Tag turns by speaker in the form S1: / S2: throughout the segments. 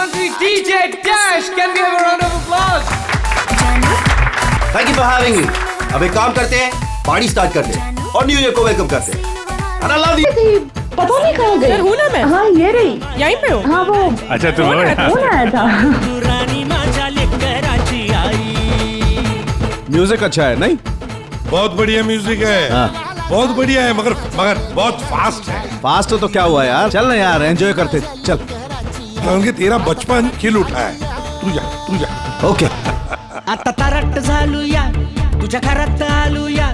S1: country, DJ Dash. Can we have a round of applause?
S2: Thank you for having me. अब एक काम करते हैं, पार्टी स्टार्ट करते हैं और न्यू ईयर को वेलकम करते हैं। And I love you.
S3: पता नहीं कहाँ गई।
S4: सर हूँ ना मैं।
S3: हाँ ये रही।
S4: यहीं पे हूँ।
S3: हाँ वो।
S5: अच्छा तुम
S3: कौन आया था?
S6: म्यूजिक अच्छा है नहीं?
S5: बहुत बढ़िया म्यूजिक है। बहुत बढ़िया है मगर बहुत फास्ट है।
S6: फास्ट हो तो क्या हुआ यार, चल ना यार एंजॉय करते चल।
S5: क्योंकि तेरा बचपन खिल उठा है। तू जा।
S6: ओके।
S7: आता तारट झालूया तुझ्या घरात आलूया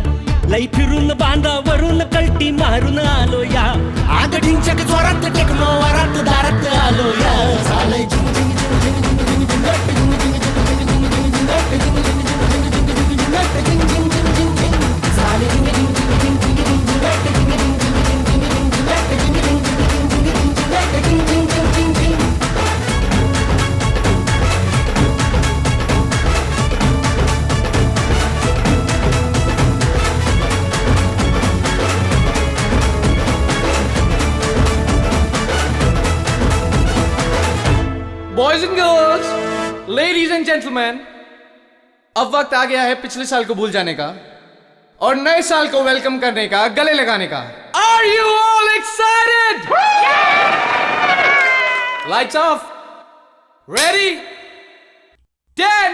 S7: लई फिरून बांधावरून कल्टी मारून आलोया आग ढिंचक जोरात टेक्नो वरात दारात आलोया झालंय झिंग झिंग झिंग झिंग झिंग झिंग
S1: Boys and girls, ladies and gentlemen, अब वक्त आ गया है पिछले साल को भूल जाने का और नए साल को वेलकम करने का, गले लगाने का। Are you all excited? Lights off. Ready? 10,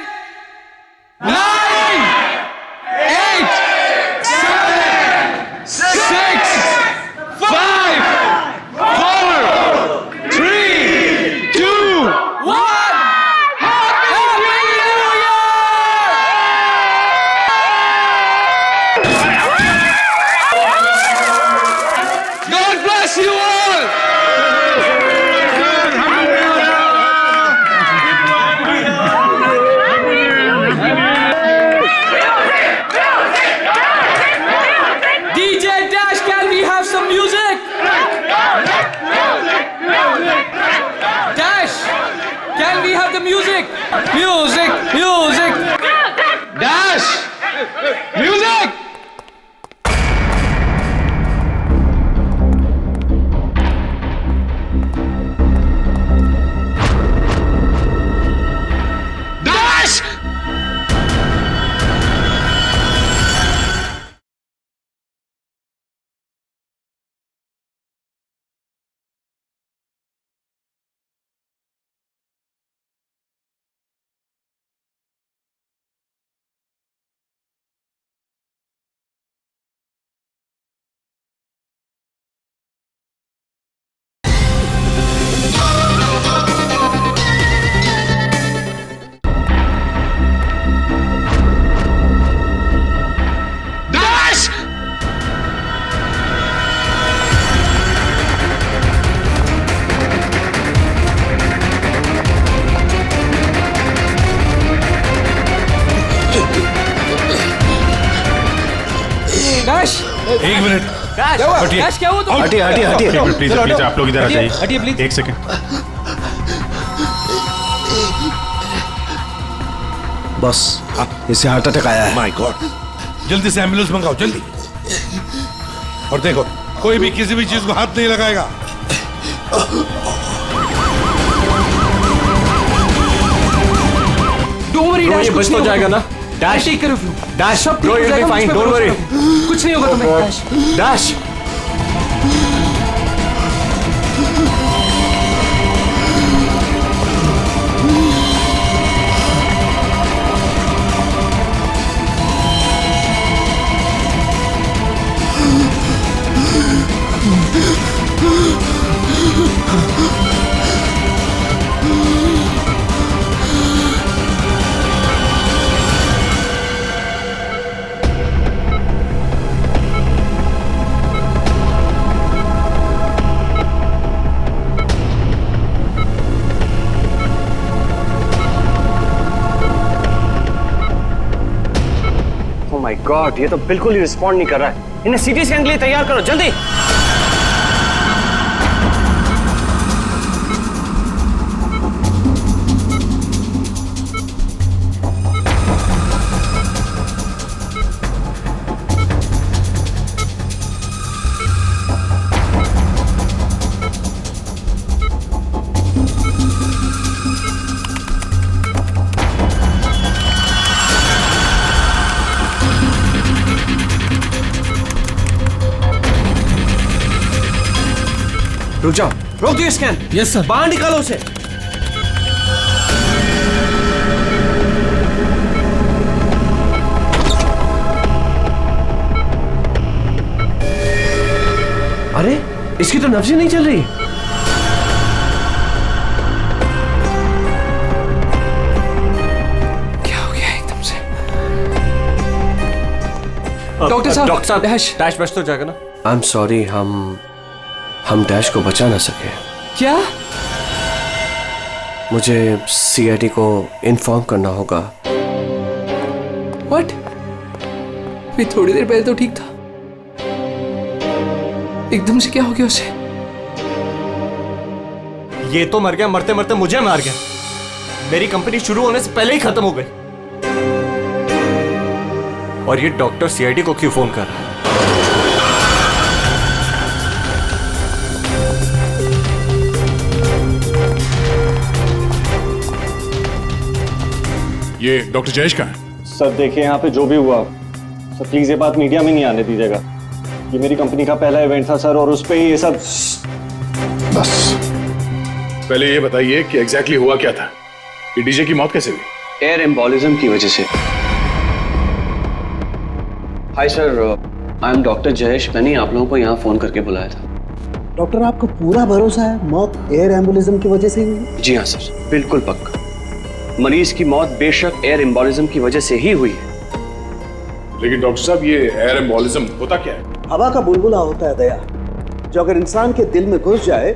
S1: 9, 8, 7, 6, 5, 4, 3, 2, 1. Happy New Year! God bless you all! DJ Dash, can we have some music? Dash, can we have the music? Music! Dash, music! Dash! Dash! Dash!
S5: एक minute.
S1: Dash क्या हुआ तो?
S6: हटिए।
S5: Please आप लोग इधर आ जाइए।
S1: हटिए प्लीज।
S5: एक सेकंड।
S6: बस इससे हार्ट अटैक आया है।
S5: माय गॉड, जल्दी से एम्बुलेंस मंगाओ जल्दी। और देखो कोई भी किसी भी चीज को हाथ नहीं लगाएगा।
S1: Don't worry, Dash,
S2: ये
S1: कुछ
S2: बच
S1: नहीं
S2: तो जाएगा
S1: होगा।
S2: ना?
S1: Dash, take care of you.
S2: Dash,
S1: सब ठीक
S2: bro,
S1: हो
S2: you'll be
S1: जाएगा,
S2: fine.
S1: मुझ पे
S2: Don't
S1: भरोसा
S2: worry.
S1: रखो। कुछ नहीं होगा तुम्हें।
S2: Dash. Oh my God, ये तो बिल्कुल ही रिस्पॉन्ड नहीं कर रहा है। इन्हें सीटी स्कैन के लिए तैयार करो जल्दी। रुक जाओ, रोक दियो स्कैन।
S7: Yes sir.
S2: बाहर निकालो उसे। अरे इसकी तो नब्ज़ें नहीं चल रही।
S1: क्या हो गया एकदम से? डॉक्टर साहब,
S2: डैश बच तो जाएगा ना। आई एम सॉरी, हम डैश को बचा ना सके।
S1: क्या?
S2: मुझे सीआईडी को इन्फॉर्म करना होगा।
S1: व्हाट? अभी थोड़ी देर पहले तो ठीक था, एकदम से क्या हो गया उसे?
S2: ये तो मर गया, मरते मरते मुझे मार गया। मेरी कंपनी शुरू होने से पहले ही खत्म हो गई। और ये डॉक्टर सीआईडी को क्यों फोन कर रहा है?
S5: ये डॉक्टर जयेश का है?
S4: सर देखिए, यहाँ पे जो भी हुआ सर, प्लीज ये बात मीडिया में नहीं आने दीजिएगा। ये मेरी कंपनी का पहला इवेंट था सर, और उस पे ही ये सब।
S5: बस पहले ये बताइए कि एग्जैक्टली हुआ क्या था? ये डीजे की मौत कैसे हुई?
S8: एयर एम्बोलिज्म की वजह से। Hi sir, I am doctor Jayesh. मैंने आप लोगों को यहाँ फोन करके बुलाया था।
S9: डॉक्टर, आपको पूरा भरोसा है मौत एयर एम्बोलिज्म की वजह से हुई?
S8: जी हाँ सर, बिल्कुल पक्का। मरीज की मौत बेशक एयर एम्बोलिज्म की वजह से ही हुई है।
S5: लेकिन डॉक्टर साहब, ये एयर एम्बोलिज्म होता क्या है?
S9: हवा का बुलबुला होता है दया, जो अगर इंसान के दिल में घुस जाए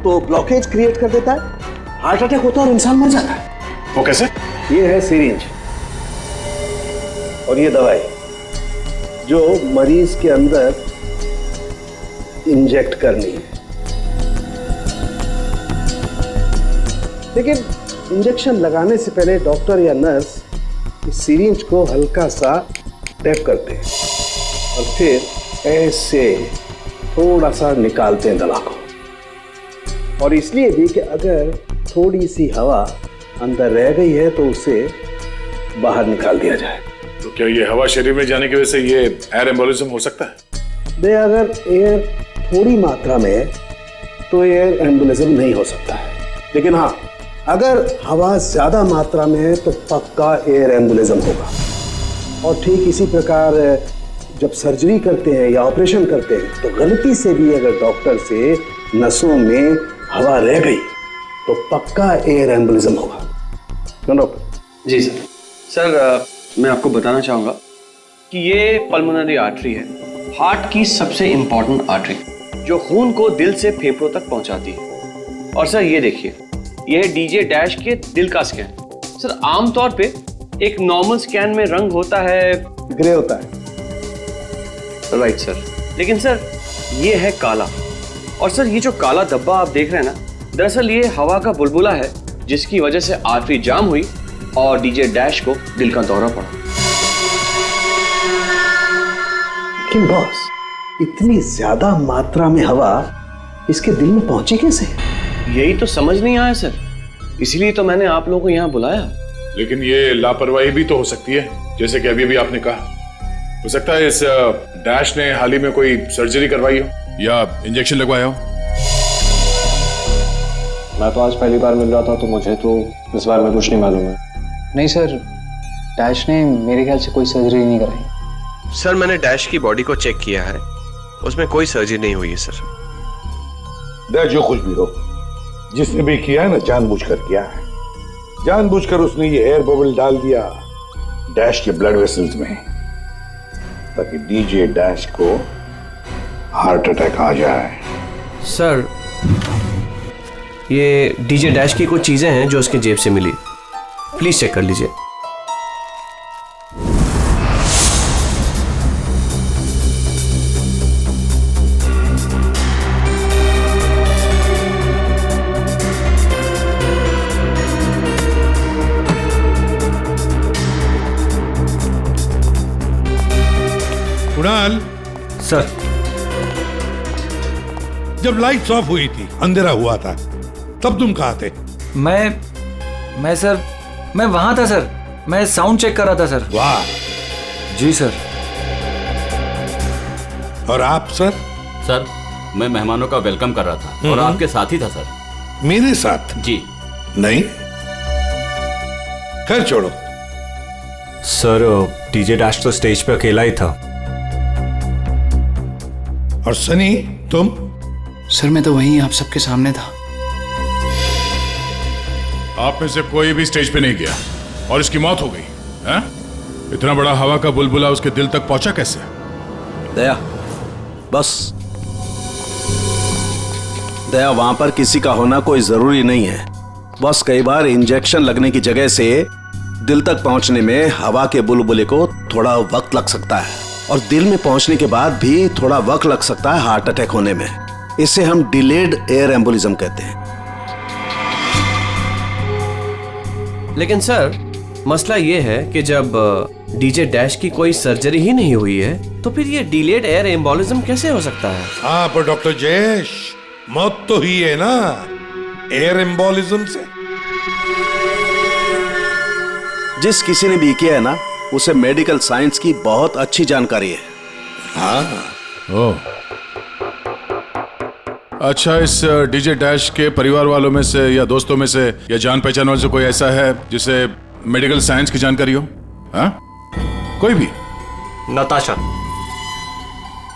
S9: तो ब्लॉकेज क्रिएट कर देता है, हार्ट अटैक होता है और इंसान मर जाता है।
S5: वो कैसे?
S9: ये है सिरिंज, और ये दवाई जो मरीज के अंदर इंजेक्ट करनी है। लेकिन इंजेक्शन लगाने से पहले डॉक्टर या नर्स इस सिरिंज को हल्का सा टैप करते हैं और फिर ऐसे थोड़ा सा निकालते हैं दवा को। और इसलिए भी कि अगर थोड़ी सी हवा अंदर रह गई है तो उसे बाहर निकाल दिया जाए।
S5: तो क्या ये हवा शरीर में जाने की वजह से ये एयर एम्बोलिज्म हो सकता है?
S9: दे अगर एयर थोड़ी मात्रा में है तो एयर एम्बोलिज्म नहीं हो सकता है, लेकिन हाँ, अगर हवा ज्यादा मात्रा में है तो पक्का एयर एम्बोलिज्म होगा। और ठीक इसी प्रकार जब सर्जरी करते हैं या ऑपरेशन करते हैं तो गलती से भी अगर डॉक्टर से नसों में हवा रह गई तो पक्का एयर एम्बोलिज्म होगा। क्यों डॉक्टर?
S8: जी सर। सर, मैं आपको बताना चाहूँगा कि ये पल्मोनरी आर्टरी है, हार्ट की सबसे इम्पॉर्टेंट आर्टरी, जो खून को दिल से फेफड़ों तक पहुँचाती है। और सर ये देखिए, यह है डीजे डैश के दिल का स्कैन। सर आमतौर पे एक नॉर्मल स्कैन में रंग होता है,
S9: ग्रे होता है।
S8: राइट सर, लेकिन सर ये है काला। और सर ये जो काला धब्बा आप देख रहे हैं ना, दरअसल ये हवा का बुलबुला है, जिसकी वजह से आर्टरी जाम हुई और डीजे डैश को दिल का दौरा पड़ा।
S9: लेकिन बॉस, इतनी ज्यादा मात्रा में हवा इसके दिल में पहुंची कैसे?
S8: यही तो समझ नहीं आया सर, इसीलिए तो मैंने आप लोगों को यहाँ बुलाया।
S5: लेकिन ये लापरवाही भी तो हो सकती है, जैसे कि अभी भी आपने कहा। हो सकता है इस डैश ने हाल ही में कोई सर्जरी करवाई हो या इंजेक्शन लगवाया हो।
S4: मैं तो आज पहली बार मिल रहा था, तो मुझे तो इस बारे में कुछ नहीं मालूम है।
S10: नहीं सर, डैश ने मेरे ख्याल से कोई सर्जरी नहीं कराई।
S2: सर मैंने डैश की बॉडी को चेक किया है, उसमें कोई सर्जरी नहीं हुई है सर।
S11: डैश जो कुछ भी हो, जिसने भी किया है ना, जानबूझकर किया है। जानबूझकर उसने ये एयर बबल डाल दिया डैश के ब्लड वेसल्स में, ताकि डीजे डैश को हार्ट अटैक आ जाए।
S2: सर ये डीजे डैश की कुछ चीजें हैं जो उसके जेब से मिली, प्लीज चेक कर लीजिए।
S5: कुणाल
S2: सर,
S5: जब लाइट्स ऑफ हुई थी, अंधेरा हुआ था, तब तुम कहाँ थे?
S10: मैं सर, मैं वहां था सर, मैं साउंड चेक कर रहा था सर।
S5: वाह।
S10: जी सर।
S5: और आप सर?
S12: सर मैं मेहमानों का वेलकम कर रहा था और आपके साथ ही था सर।
S11: मेरे साथ?
S12: जी
S11: नहीं, खैर छोड़ो।
S4: सर डीजे डैश तो स्टेज पे अकेला ही था।
S11: और सनी तुम?
S1: सर मैं तो वहीं आप सबके सामने था।
S5: आप में से कोई भी स्टेज पे नहीं गया और इसकी मौत हो गई है? इतना बड़ा हवा का बुलबुला उसके दिल तक पहुंचा कैसे?
S6: दया, बस दया, वहां पर किसी का होना कोई जरूरी नहीं है। बस कई बार इंजेक्शन लगने की जगह से दिल तक पहुंचने में हवा के बुलबुले को थोड़ा वक्त लग सकता है, और दिल में पहुंचने के बाद भी थोड़ा वक्त लग सकता है हार्ट अटैक होने में। इसे हम डिलेड एयर एम्बोलिज्म कहते हैं।
S8: लेकिन सर मसला ये है कि जब डीजे डैश की कोई सर्जरी ही नहीं हुई है तो फिर ये डिलेड एयर एम्बोलिज्म कैसे हो सकता है?
S11: हाँ पर डॉक्टर जयेश, मौत तो ही है ना एयर एम्बोलिज्म से।
S6: जिस किसी ने भी किया है ना, उसे मेडिकल साइंस की बहुत अच्छी जानकारी है।
S11: हाँ।
S5: ओह, अच्छा, इस डीजे डैश के परिवार वालों में से या दोस्तों में से या जान पहचान वाले से कोई ऐसा है जिसे मेडिकल साइंस की जानकारी हो? हाँ, कोई भी?
S4: नताशा।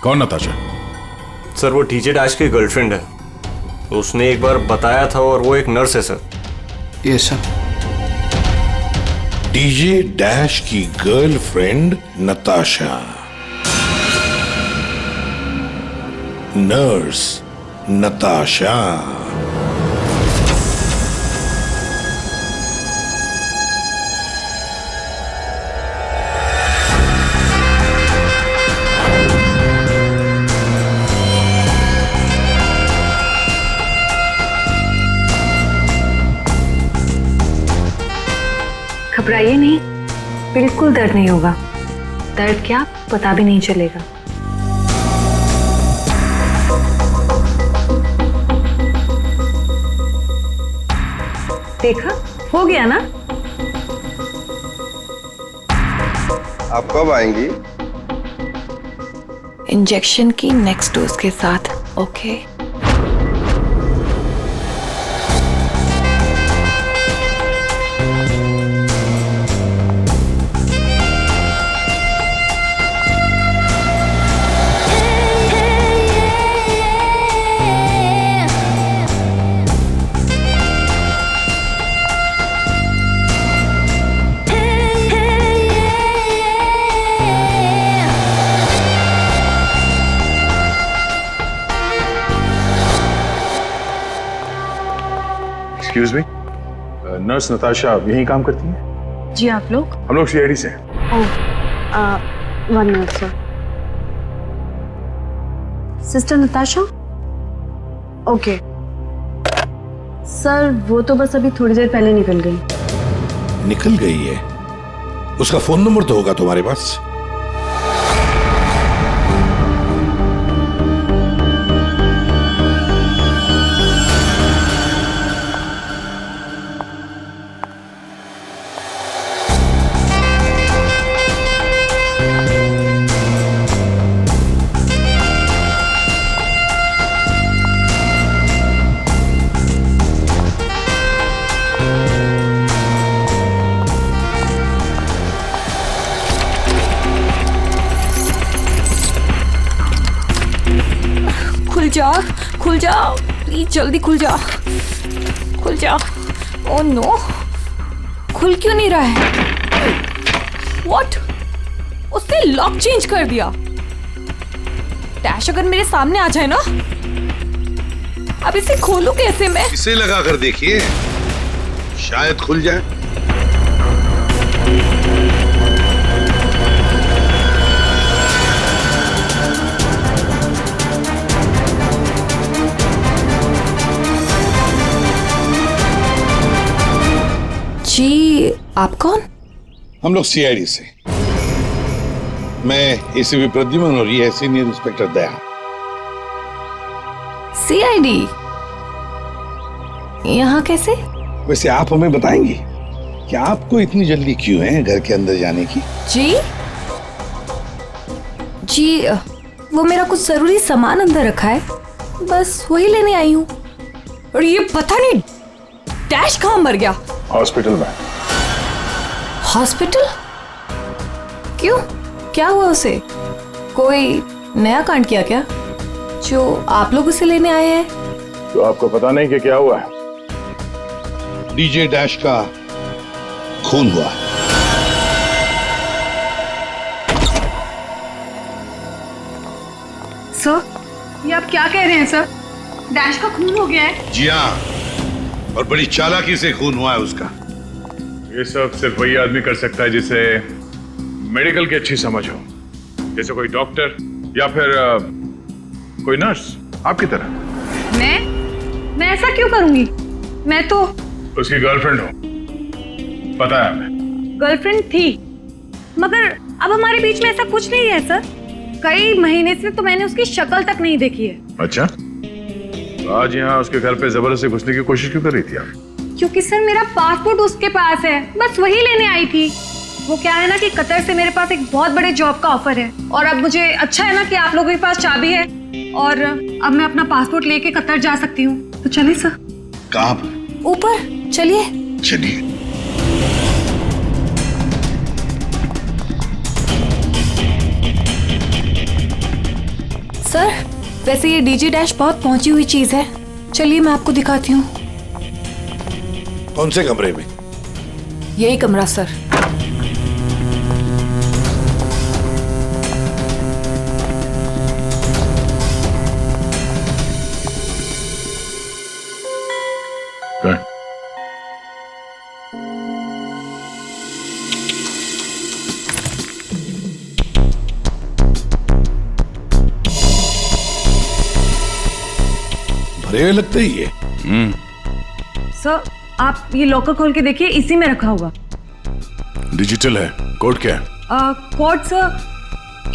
S5: कौन नताशा?
S4: सर वो डीजे डैश की गर्लफ्रेंड है। उसने एक बार बताया था और वो एक नर्स है sir.
S1: Yes sir.
S11: DJ dash की गर्लफ्रेंड नताशा, नर्स नताशा।
S3: घबराइए नहीं, बिल्कुल दर्द नहीं होगा। दर्द क्या, पता भी नहीं चलेगा। देखा, हो गया ना?
S2: आप कब आएंगी?
S3: इंजेक्शन की नेक्स्ट डोज के साथ। Okay.
S5: Excuse me, nurse Natasha यहीं काम करती है?
S3: जी, आप लोग?
S5: हम लोग सीआईडी से हैं।
S3: One minute sir. Sister Natasha? Okay sir, वो तो बस अभी थोड़ी देर पहले निकल गई।
S11: निकल गई है? उसका फोन नंबर तो होगा तुम्हारे पास?
S3: खुल जाओ प्लीज, जल्दी खुल जाओ, खुल जाओ। ओह नो, खुल क्यों नहीं रहा है? व्हाट? उसने लॉक चेंज कर दिया। डैश अगर मेरे सामने आ जाए ना, अब इसे खोलूं कैसे मैं?
S11: इसे लगा कर देखिए, शायद खुल जाए।
S3: जी, आप कौन?
S11: हम लोग सीआईडी से। मैं एसीपी प्रद्युमन और ये है सीनियर इंस्पेक्टर दया।
S3: सीआईडी यहाँ कैसे?
S11: वैसे आप हमें बताएंगी कि आपको इतनी जल्दी क्यों है घर के अंदर जाने की?
S3: जी, वो मेरा कुछ जरूरी सामान अंदर रखा है, बस वही लेने आई हूँ। और ये पता नहीं डैश कहाँ मर गया।
S5: हॉस्पिटल में।
S3: हॉस्पिटल? क्यों, क्या हुआ उसे? कोई नया कांड किया क्या जो आप लोग उसे लेने आए हैं?
S5: तो आपको पता नहीं कि क्या हुआ है?
S11: डीजे डैश का खून हुआ।
S13: सर, ये आप क्या कह रहे हैं सर? डैश का खून हो गया है?
S11: जी हाँ, और बड़ी चालाकी से खून हुआ है उसका।
S5: ये सब सिर्फ वही आदमी कर सकता है जिसे मेडिकल की अच्छी समझ हो, जैसे कोई डॉक्टर या फिर कोई नर्स आपकी तरह।
S13: मैं ऐसा क्यों करूंगी? मैं तो
S5: उसकी गर्लफ्रेंड हो, पता है हमें।
S13: गर्लफ्रेंड थी, मगर अब हमारे बीच में ऐसा कुछ नहीं है सर। कई महीने से तो मैंने उसकी शक्ल तक नहीं देखी है।
S5: अच्छा, तो आज यहाँ उसके घर पे जबरदस्ती घुसने की कोशिश क्यों कर रही थी आप?
S13: क्योंकि सर मेरा पासपोर्ट उसके पास है, बस वही लेने आई थी। वो क्या है ना कि कतर से मेरे पास एक बहुत बड़े जॉब का ऑफर है, और अब मुझे अच्छा है ना कि आप लोगों के पास चाबी है, और अब मैं अपना पासपोर्ट लेके कतर जा सकती हूँ। तो चलिए सर।
S11: कहाँ?
S3: ऊपर चलिए।
S11: चलिए।
S3: सर, वैसे ये डीजे डैश बहुत पहुंची हुई चीज है, चलिए मैं आपको दिखाती हूँ।
S11: कौन से कमरे में?
S3: यही कमरा सर।
S11: भरे हुए लगते ही है।
S13: सर, आप ये लॉकर खोल के देखिए, इसी में रखा होगा।
S5: डिजिटल है। कोड क्या है?
S13: Code sir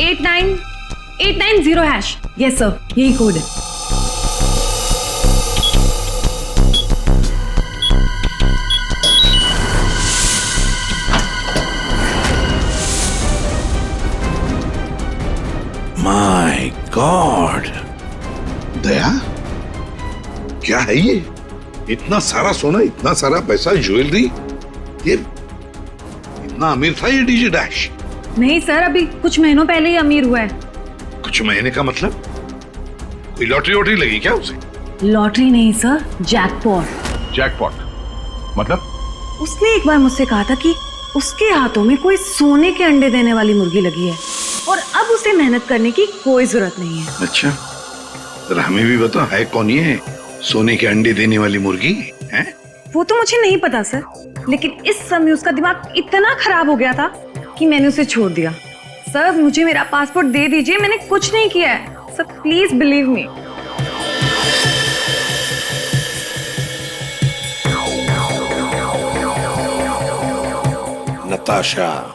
S13: 89890#। यस सर, यही कोड है।
S11: माय गॉड, दया, क्या है ये? इतना सारा सोना, इतना सारा पैसा, ज्वेलरी, ये इतना अमीर था ये डीजे डैश?
S13: नहीं सर, अभी कुछ महीनों पहले ही अमीर हुआ है।
S11: कुछ महीने का मतलब? कोई लॉटरी वॉटरी लगी क्या उसे?
S13: लॉटरी नहीं सर, जैकपॉट।
S5: जैकपॉट मतलब?
S13: उसने एक बार मुझसे कहा था कि उसके हाथों में कोई सोने के अंडे देने वाली मुर्गी लगी है, और अब उसे मेहनत करने की कोई जरूरत नहीं है।
S11: अच्छा, जरा हमें भी बता, है कौन ये सोने के अंडे देने वाली मुर्गी है?
S13: वो तो मुझे नहीं पता सर, लेकिन इस समय उसका दिमाग इतना खराब हो गया था कि मैंने उसे छोड़ दिया। सर, मुझे मेरा पासपोर्ट दे दीजिए, मैंने कुछ नहीं किया है sir, please believe me.
S11: Natasha,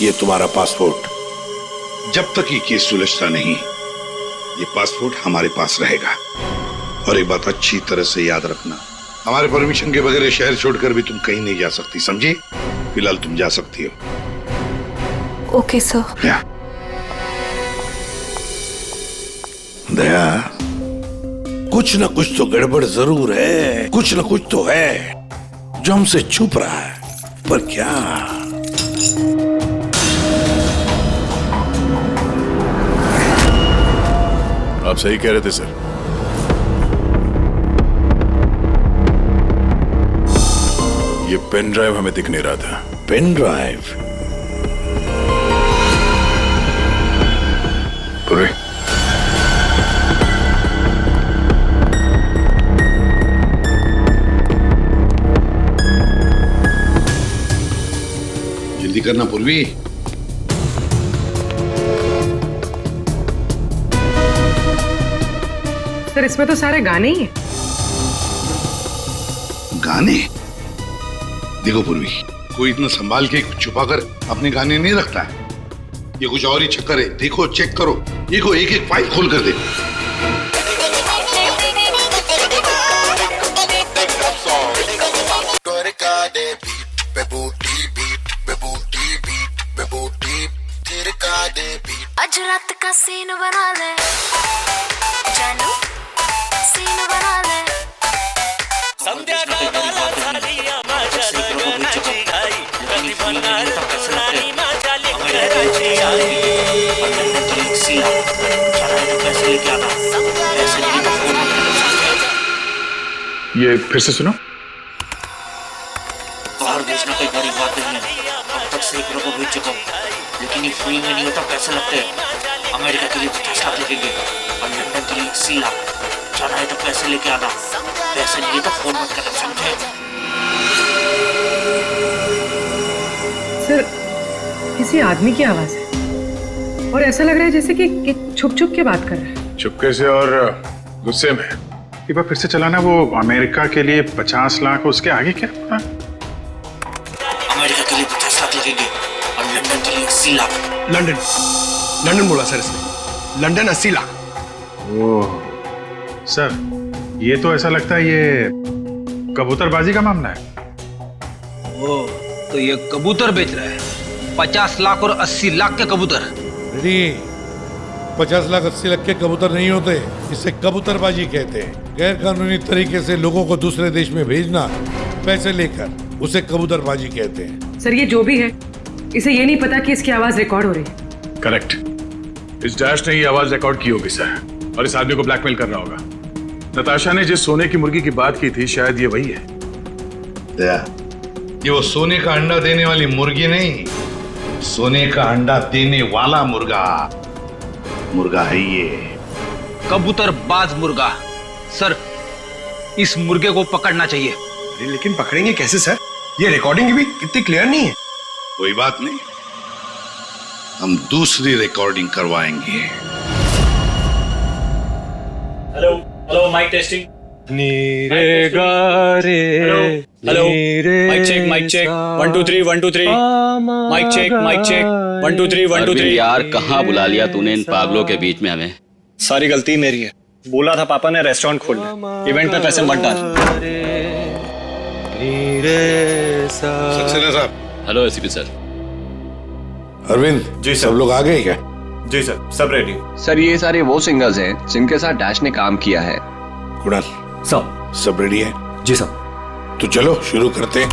S11: ये तुम्हारा पासपोर्ट, जब तक ये केस सुलझता नहीं, ये पासपोर्ट हमारे पास रहेगा। और एक बात अच्छी तरह से याद रखना, हमारे परमिशन के बगैर शहर छोड़कर भी तुम कहीं नहीं जा सकती, समझी? फिलहाल तुम जा सकती हो।
S3: Okay sir.
S11: दया, कुछ ना कुछ तो गड़बड़ जरूर है, कुछ ना कुछ तो है जो हमसे छुप रहा है, पर क्या?
S5: आप सही कह रहे थे सर। ये पेन ड्राइव हमें दिख नहीं रहा था।
S11: Pen drive?
S5: अरे
S11: जल्दी करना पूर्वी।
S14: सर, इसमें तो सारे गाने ही हैं।
S11: गाने? देखो पूर्वी, कोई इतना संभाल के छुपा कर अपने गाने नहीं रखता है। ये कुछ और ही चक्कर है। देखो, चेक करो, देखो, एक एक फाइल खोल कर देखो।
S15: आज रात का सीन बना ले जानू,
S7: संध्याकाळला झाली माझ्या लग्नाची घाई कधी बनणार राणी माझ्या लेकराची आई
S5: ये फिर से सुनो।
S15: बाहर भेजना कोई बड़ी बात नहीं है। अब तक सैकड़ों को भेज चुका हूँ, लेकिन ये फ्री में नहीं होता, पैसे लगते हैं। अमेरिका के लिए 50 लाख लगेंगे और लंदन के लिए 80 लाख। जाना है तो पैसे लेके आना, पैसे नहीं है तो फोन मत करना, समझे?
S14: सर किसी आदमी की आवाज है और ऐसा लग रहा है जैसे कि छुप छुप के बात कर रहा है।
S5: चुपके से और गुस्से में। एक बार फिर से चलाना। वो अमेरिका के लिए 50 लाख, उसके आगे क्या? हाँ?
S15: अमेरिका के लिए 50 लाख लगेंगे और लंदन के लिए 80 लाख।
S2: लंदन बोला सर इसने। लंदन 80 लाख।
S5: ओह सर, ये तो ऐसा लगता है ये कबूतरबाजी का मामला है।
S16: ओ, तो ये कबूतर बेच रहा है। 50 लाख और 80 लाख के कबूतर।
S11: 50 लाख 80 लाख के कबूतर नहीं होते, इसे कबूतरबाजी कहते हैं। गैर कानूनी तरीके से लोगों को दूसरे देश में भेजना पैसे लेकर, उसे कबूतरबाजी कहते हैं।
S14: सर ये जो भी है, इसे ये नहीं पता कि इसकी आवाज रिकॉर्ड हो रही है।
S5: करेक्ट। इस डैश ने ये आवाज रिकॉर्ड की होगी सर, और इस आदमी को ब्लैकमेल कर रहा होगा। नताशा ने जिस सोने की मुर्गी की बात की थी, शायद ये वही है।
S11: ये वो सोने का अंडा देने वाली मुर्गी नहीं, सोने का अंडा देने वाला मुर्गा है ये।
S16: कबूतरबाज मुर्गा। सर, इस मुर्गे को पकड़ना चाहिए।
S2: लेकिन पकड़ेंगे कैसे सर? ये रिकॉर्डिंग भी कितनी क्लियर नहीं है।
S11: कोई बात नहीं, हम दूसरी रिकॉर्डिंग करवाएंगे।
S17: Hello hello, mic testing.
S4: नीरे गारे।
S17: Hello, mic check 1 2 3 1 2 3। Mic check 1 2 3 1 2 3।
S12: यार कहाँ बुला लिया तूने इन पागलों के बीच में हमें?
S4: सारी गलती मेरी है। बोला था पापा ने रेस्टोरेंट खोलना, इवेंट पे पैसे मत डाल।
S11: सक्सेना साहब।
S12: Hello ACP sir.
S11: Arvind ji, सब लोग आ गए क्या?
S8: जी सर, सब रेडी।
S18: सर ये सारे वो सिंगर्स हैं जिनके साथ डैश ने काम किया है।
S11: कुणाल
S10: सर,
S11: सब रेडी है?
S10: जी सर।
S11: तो चलो शुरू करते हैं।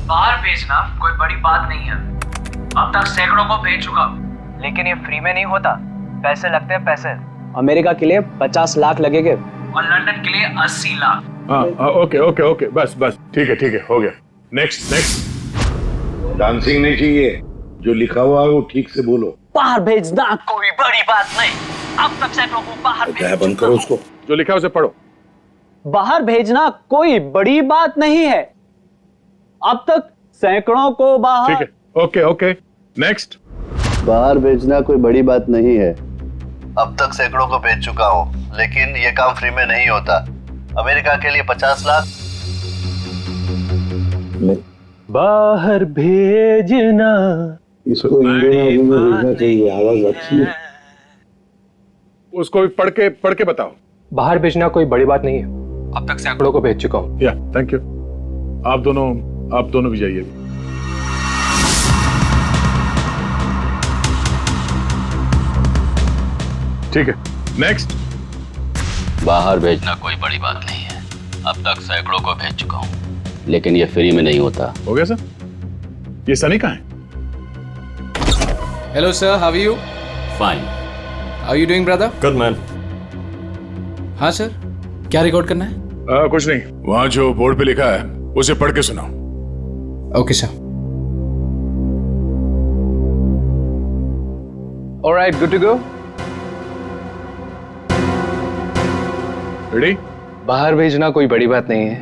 S19: बाहर भेजना कोई बड़ी बात नहीं है। अब तक सैकड़ों को भेज चुका, लेकिन ये फ्री में नहीं होता, पैसे लगते हैं पैसे।
S8: अमेरिका के लिए 50 लाख लगेंगे
S19: और लंदन के लिए 80 लाख।
S5: ओके ओके ओके, बस बस, ठीक है हो गया। नेक्स्ट।
S11: डांसिंग नहीं चाहिए, जो लिखा हुआ है वो ठीक से बोलो।
S19: बाहर भेजना कोई बड़ी बात नहीं। अब तक सैकड़ों को बाहर
S11: बंद करो उसको।
S5: जो लिखा है उसे पढ़ो।
S8: बाहर भेजना कोई बड़ी बात नहीं है। अब तक सैकड़ों को बाहर।
S5: ठीक है, ओके नेक्स्ट।
S2: बाहर भेजना कोई बड़ी बात नहीं है। अब तक सैकड़ों को भेज चुका हूँ, लेकिन ये काम फ्री में नहीं होता। अमेरिका के लिए 50 लाख।
S7: बाहर भेजना
S11: इसको इंडियन में भेजना चाहिए, आवाज अच्छी है।
S5: उसको पढ़ के बताओ।
S4: बाहर भेजना कोई बड़ी बात नहीं है। अब तक सैकड़ों को भेज चुका हूँ।
S5: या थैंक यू। आप दोनों भी जाइए। ठीक है, नेक्स्ट।
S12: बाहर भेजना कोई बड़ी बात नहीं है। अब तक सैकड़ों को भेज चुका हूँ, लेकिन ये फ्री में नहीं होता।
S5: हो गया सर? ये सनी कहाँ है?
S1: Hello sir, how are you?
S12: Fine.
S1: How you doing brother?
S4: Good man.
S1: हाँ सर, क्या रिकॉर्ड करना है?
S5: कुछ नहीं, वहां जो बोर्ड पे लिखा है उसे पढ़ के सुनाओ।
S1: Okay sir.
S8: Alright, good to go.
S5: Ready?
S8: बाहर भेजना कोई बड़ी बात नहीं है।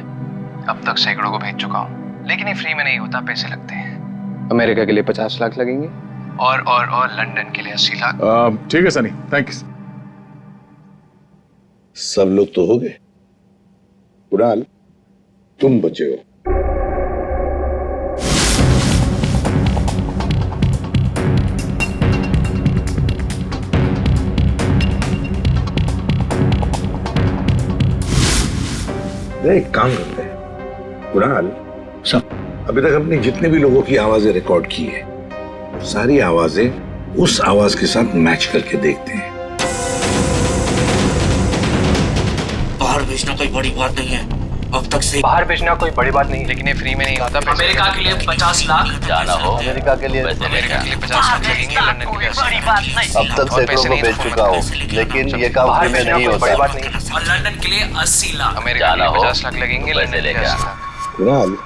S8: अब तक सैकड़ों को भेज चुका हूँ, लेकिन ये फ्री में नहीं होता, पैसे लगते हैं। अमेरिका के लिए 50 लाख लगेंगे और लंदन के लिए 80 लाख।
S5: ठीक है सनी, थैंक यू।
S11: सब लोग तो हो गए। कुणाल, तुम बचे हो। एक काम करते हैं, कुणाल, अभी तक अपनी जितने भी लोगों की आवाजें रिकॉर्ड की है, सारी आवाजें उस आवाज के साथ मैच करके देखते हैं।
S15: बाहर भेजना कोई बड़ी बात नहीं है। अब तक से
S19: बाहर भेजना कोई बड़ी बात नहीं, लेकिन ये फ्री में नहीं होता।
S15: अमेरिका के लिए 50 लाख
S12: जाना हो
S2: अमेरिका के लिए
S19: 50 लाख लगेंगे, लंदन के लिए 80 लाख।
S2: अब तक सैकड़ों को बेच चुका हूँ, लेकिन ये काम फ्री में नहीं होता।
S19: बड़ी बात नहीं।
S15: और लंदन के लिए 80 लाख।
S19: अमेरिका के लिए 50 लाख लगेंगे, लंदन के लिए 80 लाख।
S11: कुणाल,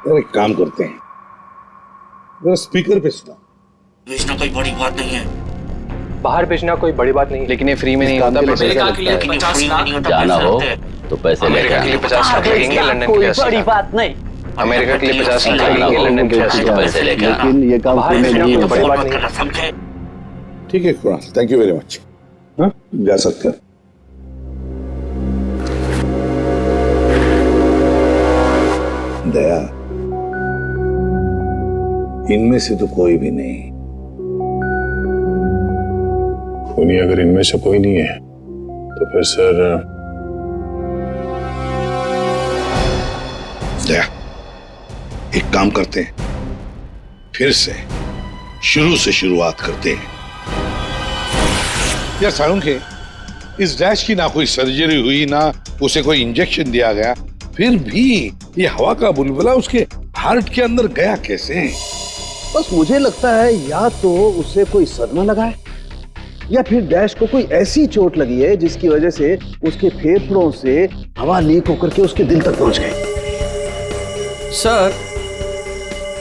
S11: एक काम करते हैं, जरा स्पीकर पे सुना।
S15: भेजना कोई बड़ी बात नहीं है।
S19: बाहर भेजना कोई बड़ी बात नहीं, लेकिन ये फ्री में नहीं होता।
S15: अमेरिका के लिए 50 लाख
S12: जाना हो तो पैसे
S19: अमेरिका के लिए 50 लाख लगेंगे, लंदन के लिए 80 लाख।
S15: बात नहीं।
S19: अमेरिका के लिए 50 लाख लगेंगे, लंदन के लिए 80 लाख।
S12: पैसे लेके आना।
S2: लेकिन ये काम फ्री में नहीं होता।
S19: बड़ी बात नहीं।
S15: समझे?
S11: ठीक है Kunal, thank you very much. हाँ, जा सकते हैं। दया, इनमें से तो कोई भी नहीं।
S5: नहीं, अगर इनमें से कोई नहीं है तो फिर सर
S11: दया, एक काम करते हैं, फिर से शुरू से शुरुआत करते हैं। यार साळुंखे, इस डैश की ना कोई सर्जरी हुई, ना उसे कोई इंजेक्शन दिया गया, फिर भी ये हवा का बुलबुला उसके हार्ट के अंदर गया कैसे?
S9: बस मुझे लगता है या तो उसे कोई सदमा लगा है, या फिर डैश को कोई ऐसी चोट लगी है जिसकी वजह से उसके फेफड़ों से हवा लीक होकर के उसके दिल तक पहुंच गई।
S20: सर,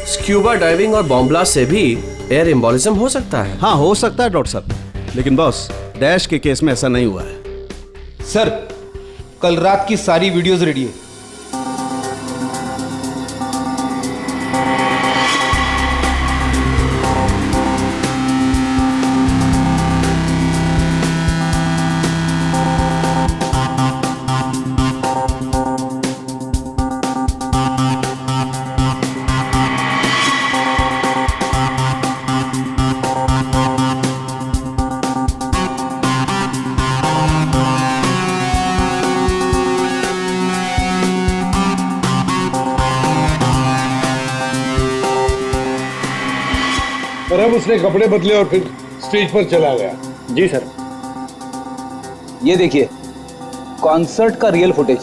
S20: स्क्यूबा डाइविंग और बॉम्ब ब्लास्ट से भी एयर एम्बोलिज्म हो सकता है।
S6: हाँ, हो सकता है डॉक्टर साहब, लेकिन बॉस डैश के केस में ऐसा नहीं हुआ है।
S10: सर, कल रात की सारी वीडियोस रेडी है।
S11: और अब उसने कपड़े बदले और फिर स्टेज पर चला गया।
S16: जी सर, ये देखिए कॉन्सर्ट का real footage.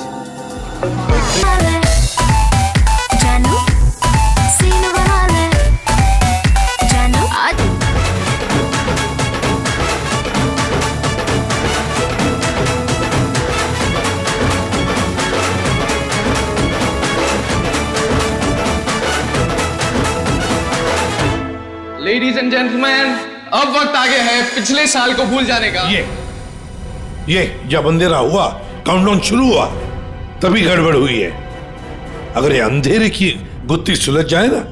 S1: Ladies and gentleman, अब वक्त आ गया है पिछले साल को भूल जाने का।
S11: ये जब अंधेरा हुआ, काउंटडाउन शुरू हुआ, तभी गड़बड़ हुई है। अगर ये अंधेरे की गुत्थी सुलझ जाए ना।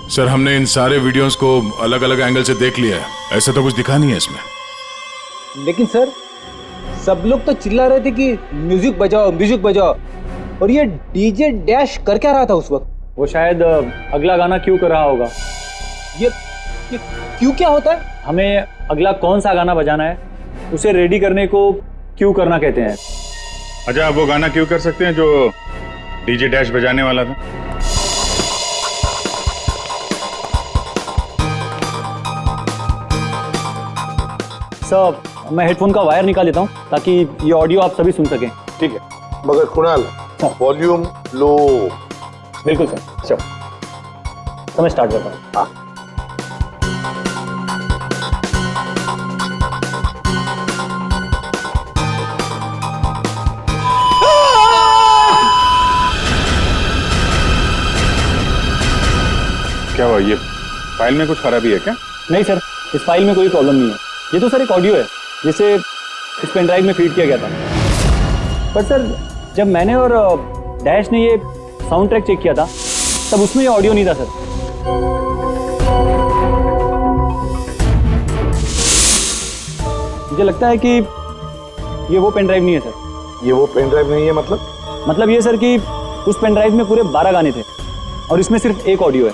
S5: सर, हमने इन सारे वीडियोस को अलग अलग एंगल से देख लिया है, ऐसा तो कुछ दिखा नहीं है इसमें।
S16: लेकिन सर, सब लोग तो चिल्ला रहे थे कि म्यूजिक बजाओ, म्यूजिक बजाओ, और ये डीजे डैश कर क्या रहा था उस वक्त?
S4: वो शायद अगला गाना क्यों कर रहा होगा।
S16: ये क्यों क्या होता है?
S4: हमें अगला कौन सा गाना बजाना है उसे रेडी करने को क्यों करना कहते हैं।
S5: अच्छा, आप वो गाना क्यों कर सकते हैं जो डीजे डैश बजाने वाला था?
S4: सर, मैं हेडफोन का वायर निकाल देता हूँ ताकि ये ऑडियो आप सभी सुन सकें।
S11: ठीक है, मगर कुणाल वॉल्यूम लो।
S4: बिल्कुल सर, चलो तो मैं स्टार्ट करता हूँ। हाँ,
S5: क्या हुआ? ये फाइल में कुछ खराबी है क्या?
S4: नहीं सर, इस फाइल में कोई प्रॉब्लम नहीं है। ये तो सर एक ऑडियो है जिसे इस पेन ड्राइव में फीड किया गया था। पर सर, जब मैंने और डैश ने ये साउंड ट्रैक चेक किया था तब उसमें ये ऑडियो नहीं था सर। मुझे लगता है कि ये वो पेन ड्राइव नहीं है सर।
S11: ये वो पेन ड्राइव नहीं है
S4: मतलब ये सर कि उस पेन ड्राइव में पूरे 12 गाने थे और इसमें सिर्फ एक ऑडियो है।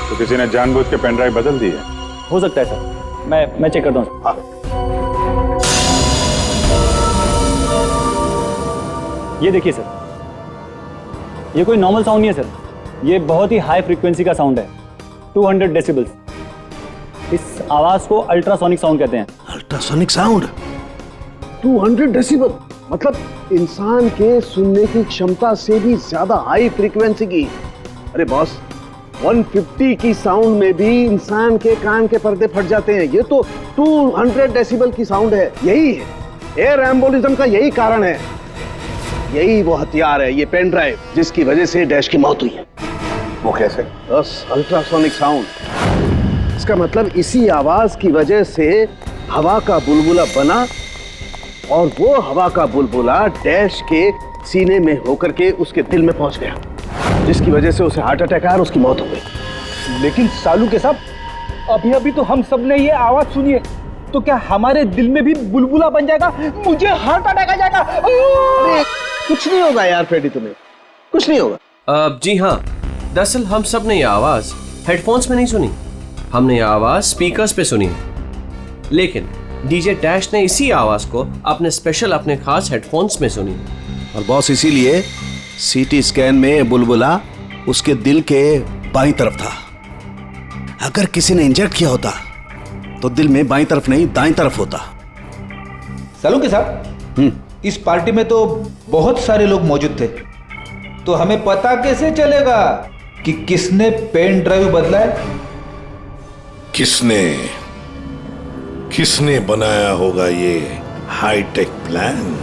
S5: तो किसी ने जानबूझ के पेन ड्राइव बदल दी है?
S4: हो सकता है सर, मैं चेक करता हूँ। हाँ। ये देखिए सर, ये कोई नॉर्मल साउंड नहीं है सर, ये बहुत ही हाई फ्रीक्वेंसी का साउंड है, 200 डेसिबल्स। इस आवाज को अल्ट्रासोनिक साउंड कहते हैं।
S6: अल्ट्रासोनिक साउंड
S9: 200 डेसिबल मतलब इंसान के सुनने की क्षमता से भी ज्यादा हाई फ्रीक्वेंसी की। अरे बॉस, 150 की साउंड में भी इंसान के कान के पर्दे फट जाते हैं, ये तो 200 डेसिबल की साउंड है। यही है एयर एम्बोलिज्म का, यही कारण है, यही वो हथियार है, ये पेन ड्राइव जिसकी वजह से डैश की मौत हुई है।
S11: वो कैसे?
S9: बस अल्ट्रासोनिक साउंड। इसका मतलब इसी आवाज की वजह से हवा का बुलबुला बना और वो हवा का बुलबुला डैश के सीने में होकर के उसके दिल में पहुंच गया, जिसकी वजह से उसे हार्ट अटैक आया और उसकी मौत हो गई।
S16: लेकिन सालू के साहब, अभी अभी तो हम सब ने ये आवाज सुनी है, तो क्या हमारे दिल में भी बुलबुला बन जाएगा? मुझे हार्ट अटैक आ जाएगा।
S9: अरे कुछ नहीं होगा यार फ्रेडी, तुम्हें कुछ नहीं होगा।
S8: जी हाँ, दरअसल हम सब ने ये आवाज हेडफोन्स में नहीं सुनी, हमने ये आवाज स्पीकर्स पे सुनी। लेकिन डीजे डैश ने इसी आवाज को अपने खास हेडफोन्स में सुनी।
S6: और बॉस इसीलिए सीटी स्कैन में बुलबुला उसके दिल के बाईं तरफ था। अगर किसी ने इंजेक्ट किया होता तो दिल में बाईं तरफ नहीं दाईं तरफ होता।
S16: सालू के साहब, इस पार्टी में तो बहुत सारे लोग मौजूद थे, तो हमें पता कैसे चलेगा कि किसने पेन ड्राइव बदला है?
S11: किसने बनाया होगा ये हाईटेक प्लान?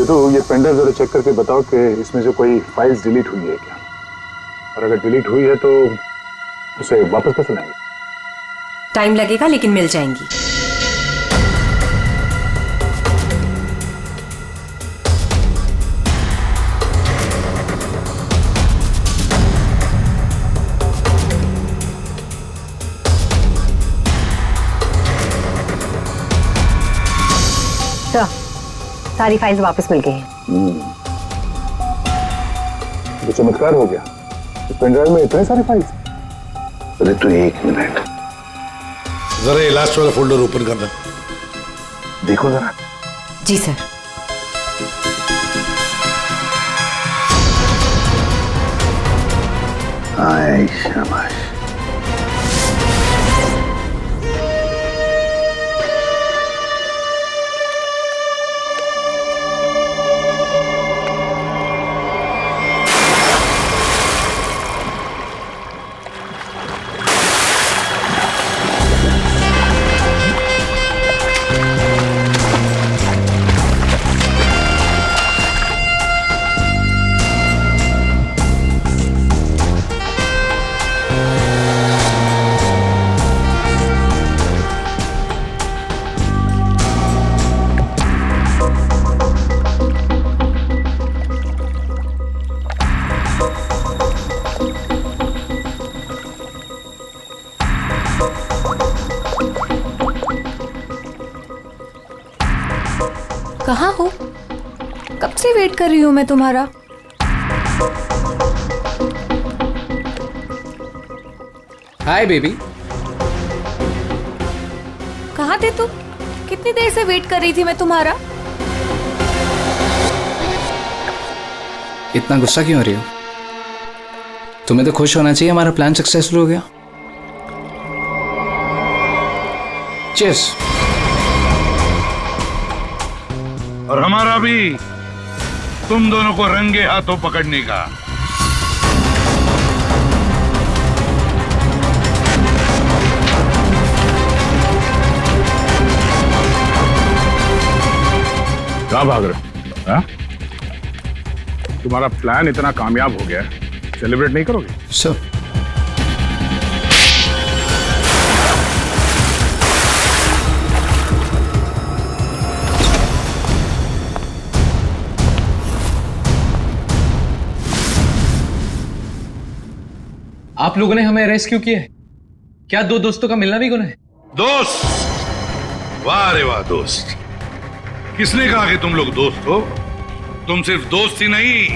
S5: तो ये पेंड्राइव जरा चेक करके बताओ कि इसमें से कोई फाइल्स डिलीट हुई है क्या, और अगर डिलीट हुई है तो उसे वापस कैसे लाएंगे?
S21: टाइम लगेगा लेकिन मिल जाएंगी।
S22: सारी फाइल्स वापस मिल गई हैं।
S5: तो चमत्कार हो गया, इस पेनड्राइव में इतने सारे फाइल्स।
S11: अरे तो एक मिनट, जरा ये लास्ट वाला फोल्डर ओपन करना, देखो जरा।
S21: जी सर।
S11: आए शाबाश।
S3: कहाँ हो? कब से वेट कर रही हूँ मैं तुम्हारा।
S1: Hi baby.
S3: कहाँ थे तुम? कितनी देर से वेट कर रही थी मैं तुम्हारा।
S1: इतना गुस्सा क्यों हो रही हो? तुम्हें तो खुश होना चाहिए, हमारा प्लान सक्सेसफुल हो गया। चीयर्स।
S11: और हमारा भी तुम दोनों को रंगे हाथों पकड़ने का।
S5: कहाँ भाग रहे हो? तुम्हारा प्लान इतना कामयाब हो गया, सेलिब्रेट नहीं करोगे?
S1: सर
S20: आप लोगों ने हमें अरेस्ट क्यों किया है?
S1: क्या दो दोस्तों का मिलना भी गुनाह है?
S11: दोस्त? वाह रे वाह दोस्त। किसने कहा कि तुम लोग दोस्त हो? तुम सिर्फ दोस्त ही नहीं,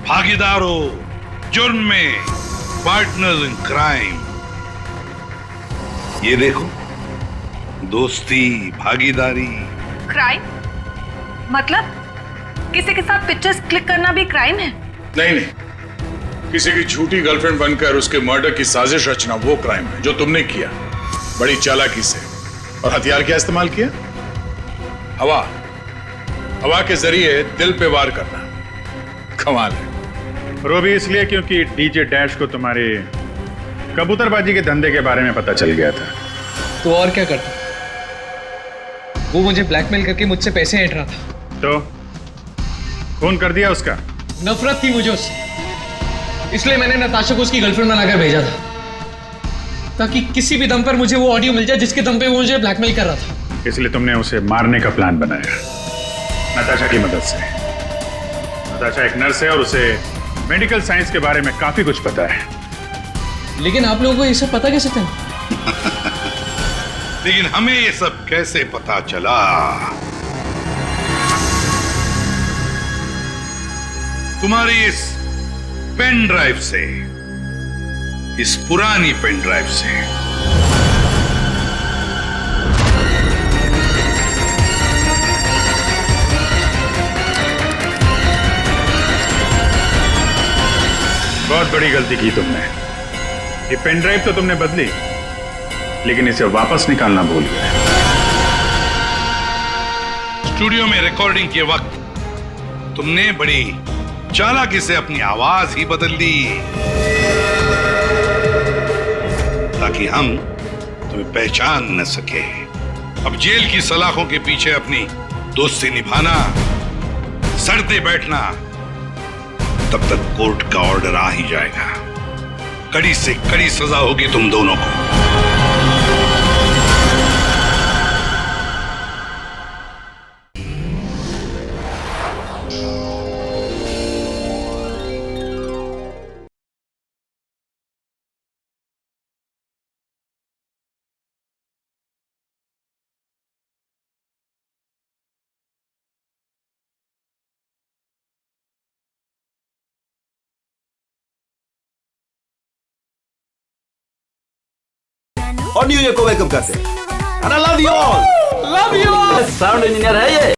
S11: भागीदार हो जुर्म में, पार्टनर्स इन क्राइम। ये देखो, दोस्ती, भागीदारी।
S22: क्राइम मतलब किसी के साथ पिक्चर्स क्लिक करना भी क्राइम है?
S5: नहीं, किसी की झूठी गर्लफ्रेंड बनकर उसके मर्डर की साजिश रचना वो क्राइम है जो तुमने किया, बड़ी चालाकी से। और हथियार क्या इस्तेमाल किया? हवा के जरिए दिल पे वार करना। कमाल है।
S13: और वो भी इसलिए क्योंकि डीजे डैश को तुम्हारे कबूतरबाजी के धंधे के बारे में पता चल गया था।
S1: तो और क्या करता? वो मुझे ब्लैकमेल करके मुझसे पैसे ऐंठ रहा था।
S13: तो खून कर दिया उसका?
S1: नफरत थी मुझे उससे, इसलिए मैंने नताशा को उसकी गर्लफ्रेंड बनाकर भेजा था, ताकि किसी भी दम पर मुझे वो ऑडियो मिल जाए जिसके दम पे वो मुझे ब्लैकमेल कर रहा था।
S13: इसलिए तुमने उसे मारने का प्लान बनाया नताशा की मदद से। नताशा एक नर्स है और उसे मेडिकल साइंस के बारे में काफी कुछ पता है।
S1: लेकिन आप लोगों को ये सब पता कैसे चला?
S11: लेकिन हमें ये सब कैसे पता चला? तुम्हारी इस पेन ड्राइव से, इस पुरानी पेन ड्राइव से।
S13: बहुत बड़ी गलती की तुमने। ये पेन ड्राइव तो तुमने बदली, लेकिन इसे वापस निकालना भूल गए।
S11: स्टूडियो में रिकॉर्डिंग के वक्त तुमने बड़ी चालाकी से अपनी आवाज ही बदल दी, ताकि हम तुम्हें पहचान न सके। अब जेल की सलाखों के पीछे अपनी दोस्ती निभाना, सड़ते बैठना, तब तक कोर्ट का ऑर्डर आ ही जाएगा। कड़ी से कड़ी सजा होगी तुम दोनों को।
S6: और न्यू ईयर को वेलकम करते हैं। And I love you all.
S1: Love you all.
S6: Sound engineer है ये।